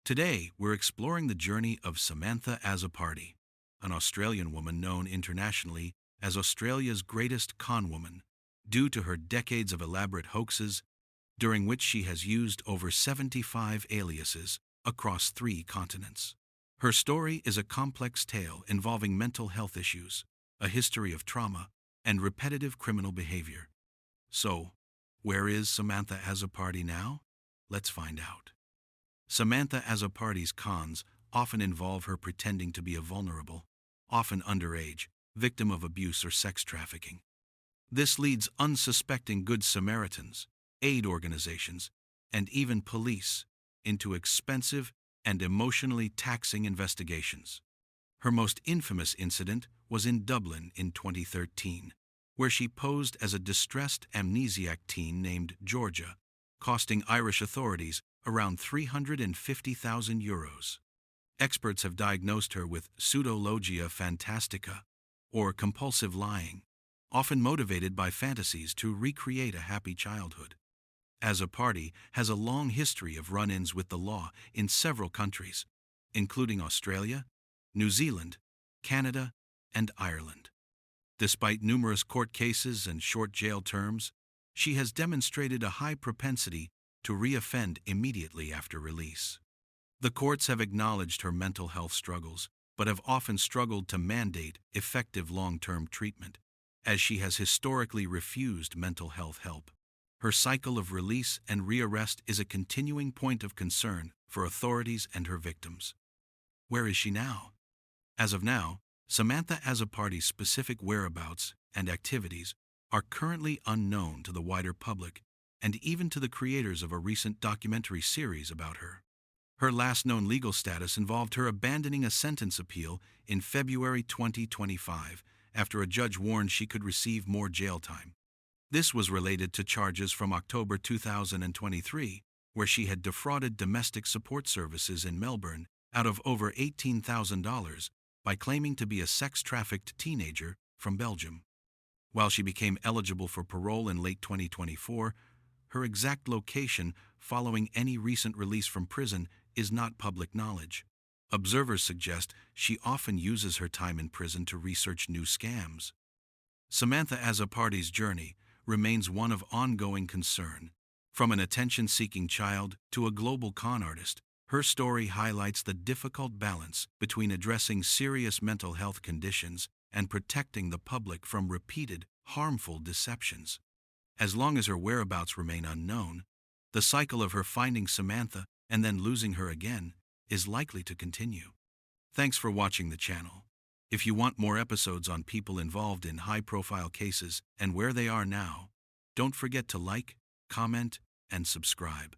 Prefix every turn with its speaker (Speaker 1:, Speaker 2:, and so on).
Speaker 1: Today, we're exploring the journey of Samantha Azzopardi, an Australian woman known internationally as Australia's greatest conwoman, due to her decades of elaborate hoaxes, during which she has used over 75 aliases across 3 continents. Her story is a complex tale involving mental health issues, a history of trauma, and repetitive criminal behavior. So, where is Samantha Azzopardi now? Let's find out. Samantha Azzopardi's cons often involve her pretending to be a vulnerable, often underage, victim of abuse or sex trafficking. This leads unsuspecting Good Samaritans, aid organizations, and even police into expensive and emotionally taxing investigations. Her most infamous incident was in Dublin in 2013, where she posed as a distressed amnesiac teen named Georgia, costing Irish authorities around €350,000. Experts have diagnosed her with pseudologia fantastica, or compulsive lying, often motivated by fantasies to recreate a happy childhood. Azzopardi has a long history of run-ins with the law in several countries, including Australia, New Zealand, Canada, and Ireland. Despite numerous court cases and short jail terms, she has demonstrated a high propensity to reoffend immediately after release. The courts have acknowledged her mental health struggles, but have often struggled to mandate effective long-term treatment, as she has historically refused mental health help. Her cycle of release and rearrest is a continuing point of concern for authorities and her victims. Where is she now? As of now, Samantha Azzopardi's specific whereabouts and activities are currently unknown to the wider public and even to the creators of a recent documentary series about her. Her last known legal status involved her abandoning a sentence appeal in February 2025 after a judge warned she could receive more jail time. This was related to charges from October 2023, where she had defrauded domestic support services in Melbourne out of over $18,000 by claiming to be a sex-trafficked teenager from Belgium. While she became eligible for parole in late 2024, her exact location following any recent release from prison is not public knowledge. Observers suggest she often uses her time in prison to research new scams. Samantha Azzopardi's journey remains one of ongoing concern. From an attention-seeking child to a global con artist, her story highlights the difficult balance between addressing serious mental health conditions and protecting the public from repeated, harmful deceptions. As long as her whereabouts remain unknown, the cycle of her finding Samantha and then losing her again is likely to continue. Thanks for watching the channel. If you want more episodes on people involved in high-profile cases and where they are now, don't forget to like, comment, and subscribe.